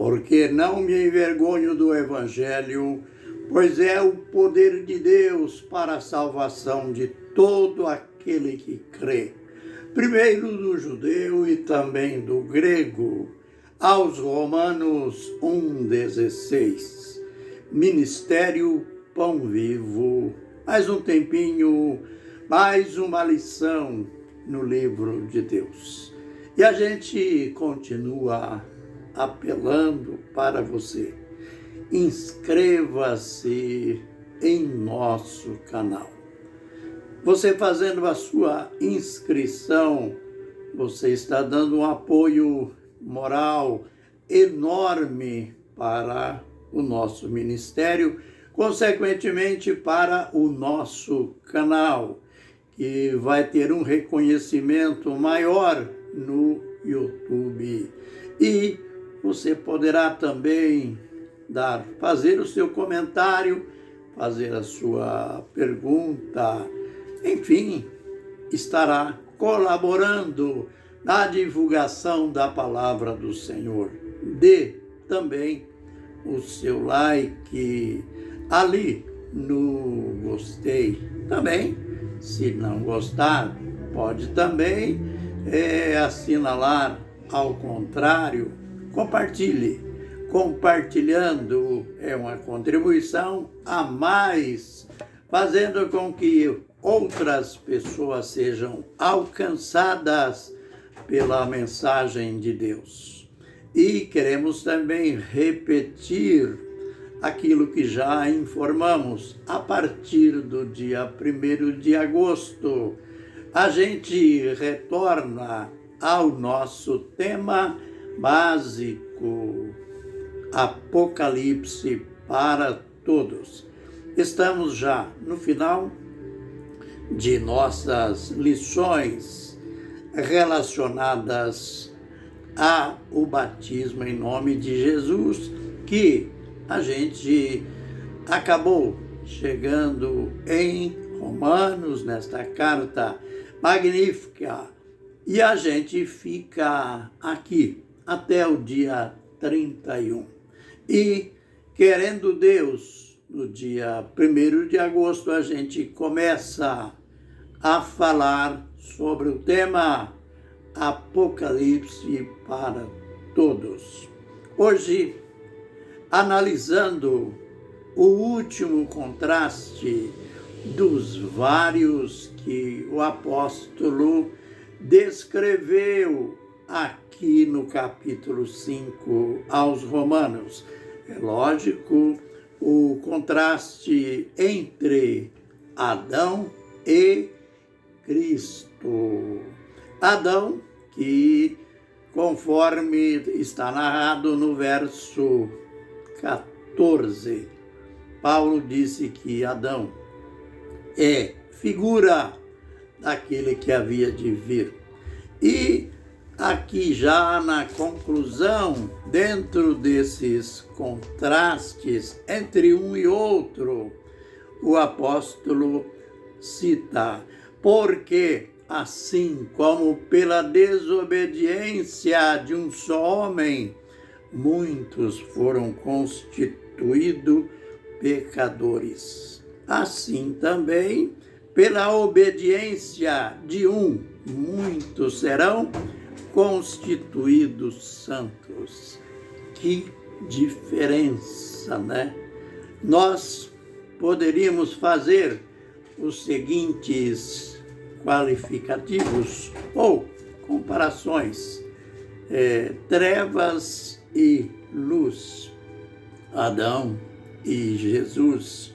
porque não me envergonho do Evangelho, pois é o poder de Deus para a salvação de todo aquele que crê, primeiro do judeu e também do grego. Aos Romanos 1,16. Ministério Pão Vivo. Mais um tempinho, mais uma lição no livro de Deus. E a gente continua apelando para você. Inscreva-se em nosso canal. Você fazendo a sua inscrição, você está dando um apoio moral enorme para o nosso ministério, consequentemente para o nosso canal, que vai ter um reconhecimento maior no YouTube. E você poderá também fazer o seu comentário, fazer a sua pergunta, enfim, estará colaborando na divulgação da palavra do Senhor. Dê também o seu like ali no gostei. Também, se não gostar, pode também assinalar ao contrário. Compartilhe. Compartilhando é uma contribuição a mais, fazendo com que outras pessoas sejam alcançadas pela mensagem de Deus. E queremos também repetir aquilo que já informamos. A partir do dia 1º de agosto, a gente retorna ao nosso tema básico, Apocalipse para todos. Estamos já no final de nossas lições relacionadas ao batismo em nome de Jesus, que a gente acabou chegando em Romanos, nesta carta magnífica, e a gente fica aqui até o dia 31. E, querendo Deus, no dia 1º de agosto, a gente começa a falar sobre o tema Apocalipse para todos. Hoje, analisando o último contraste dos vários que o apóstolo descreveu aqui no capítulo 5 aos Romanos. É lógico, o contraste entre Adão e Cristo. Adão, que conforme está narrado no verso 14, Paulo disse que Adão é figura daquele que havia de vir. E aqui já na conclusão, dentro desses contrastes entre um e outro, o apóstolo cita: porque assim como pela desobediência de um só homem, muitos foram constituídos pecadores, assim também pela obediência de um, muitos serão constituídos santos. Que diferença, né? Nós poderíamos fazer os seguintes qualificativos ou comparações: trevas e luz, Adão e Jesus,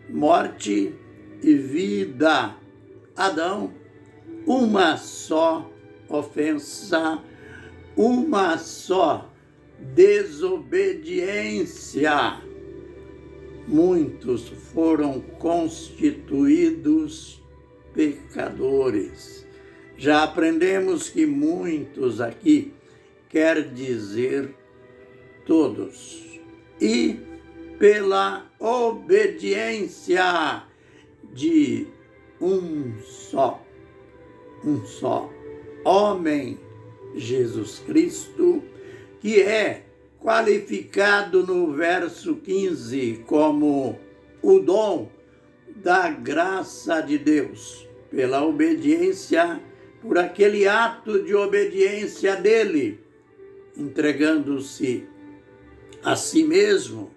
morte e vida, Adão, uma só ofensa, uma só desobediência, muitos foram constituídos pecadores. Já aprendemos que muitos aqui quer dizer todos. E pela obediência de um só homem, Jesus Cristo, que é qualificado no verso 15 como o dom da graça de Deus, pela obediência, por aquele ato de obediência dele, entregando-se a si mesmo,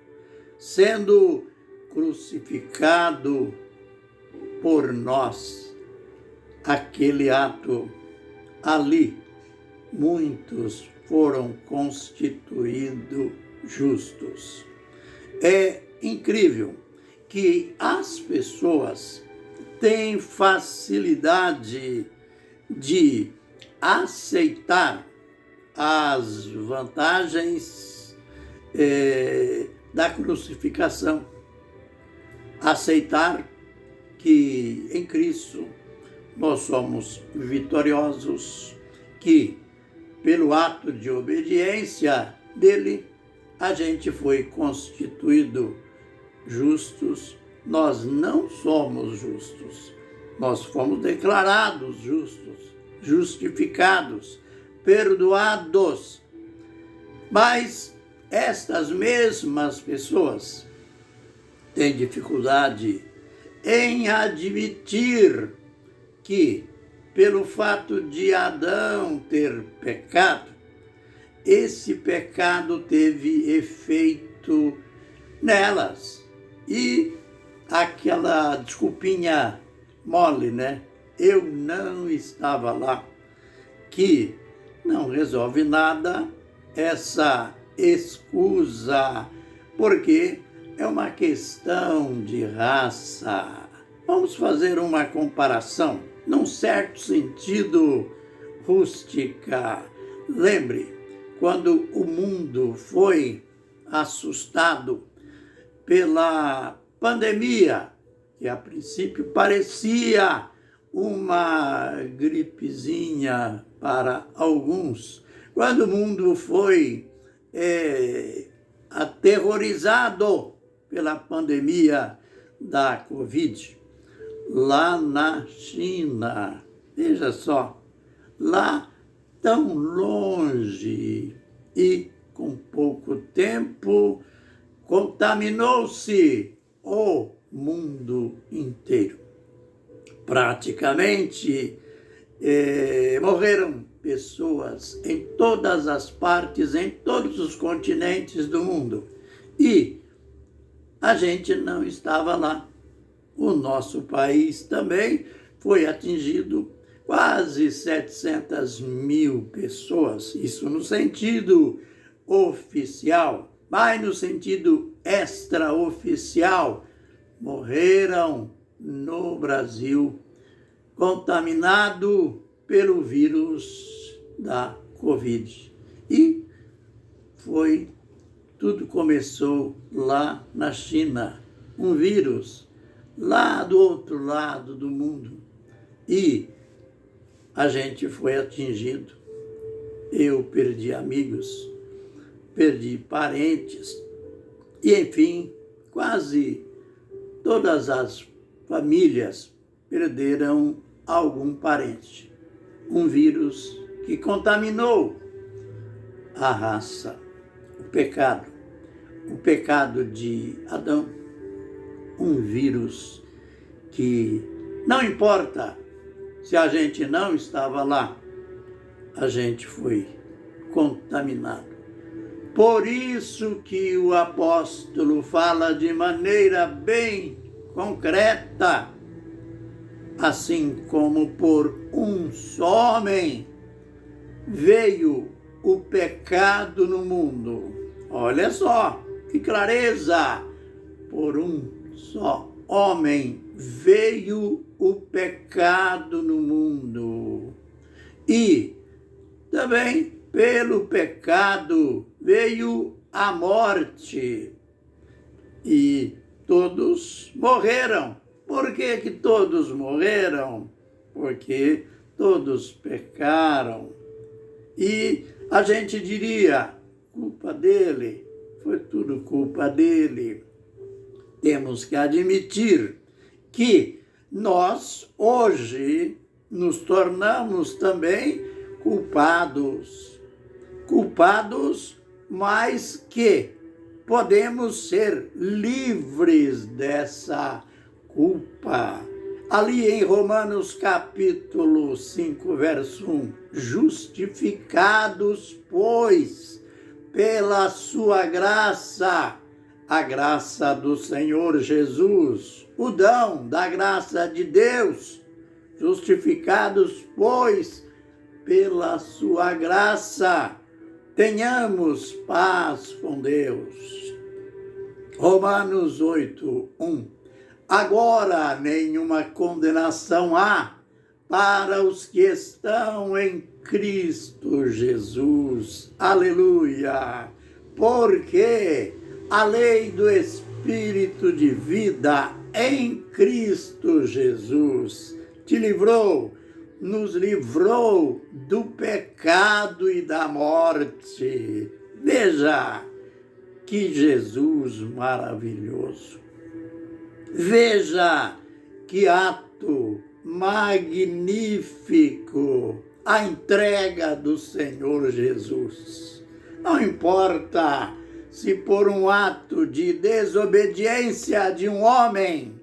sendo crucificado por nós. Aquele ato ali, muitos foram constituídos justos. É incrível que as pessoas têm facilidade de aceitar as vantagens da crucificação, aceitar que em Cristo nós somos vitoriosos, que pelo ato de obediência dele a gente foi constituído justos. Nós não somos justos, nós fomos declarados justos, justificados, perdoados. Mas estas mesmas pessoas têm dificuldade em admitir que, pelo fato de Adão ter pecado, esse pecado teve efeito nelas. E aquela desculpinha mole, né? Eu não estava lá, que não resolve nada essa escusa, porque é uma questão de raça. Vamos fazer uma comparação, num certo sentido rústica. Lembre, quando o mundo foi assustado pela pandemia, que a princípio parecia uma gripezinha para alguns, quando o mundo foi aterrorizado pela pandemia da Covid, lá na China, veja só, lá tão longe e com pouco tempo, contaminou-se o mundo inteiro. Praticamente morreram pessoas em todas as partes, em todos os continentes do mundo. E a gente não estava lá. O nosso país também foi atingido, quase 700 mil pessoas, isso no sentido oficial, mas no sentido extraoficial, morreram no Brasil, contaminado pelo vírus da Covid. E tudo começou lá na China, um vírus lá do outro lado do mundo. E a gente foi atingido. Eu perdi amigos, perdi parentes, e enfim, quase todas as famílias perderam algum parente. Um vírus que contaminou a raça, o pecado de Adão. Um vírus que não importa se a gente não estava lá, a gente foi contaminado. Por isso que o apóstolo fala de maneira bem concreta, assim como por um só homem veio o pecado no mundo. Olha só, que clareza! Por um só homem veio o pecado no mundo. E também pelo pecado veio a morte. E todos morreram. Por que que todos morreram? Porque todos pecaram. E a gente diria, culpa dele, foi tudo culpa dele. Temos que admitir que nós hoje nos tornamos também culpados. culpados, mas que podemos ser livres dessa culpa. Ali em Romanos capítulo 5, verso 1, justificados, pois, pela sua graça, a graça do Senhor Jesus, o dom da graça de Deus, justificados, pois, pela sua graça, tenhamos paz com Deus. Romanos 8, 1. Agora nenhuma condenação há para os que estão em Cristo Jesus. Aleluia! Porque a lei do Espírito de vida em Cristo Jesus te livrou, nos livrou do pecado e da morte. Veja que Jesus maravilhoso. Veja que ato magnífico a entrega do Senhor Jesus. Não importa se por um ato de desobediência de um homem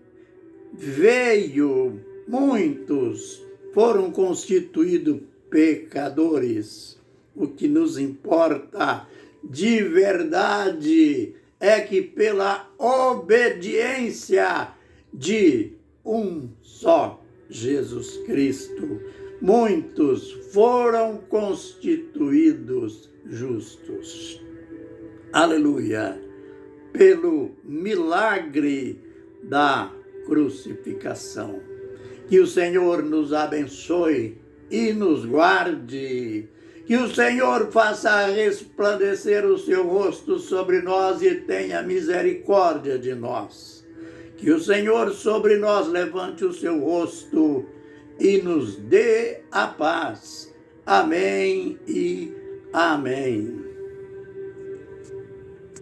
muitos foram constituídos pecadores. O que nos importa de verdade é que pela obediência de um só Jesus Cristo, muitos foram constituídos justos. Aleluia! Pelo milagre da crucificação. Que o Senhor nos abençoe e nos guarde. Que o Senhor faça resplandecer o seu rosto sobre nós e tenha misericórdia de nós. Que o Senhor sobre nós levante o seu rosto e nos dê a paz. Amém e amém.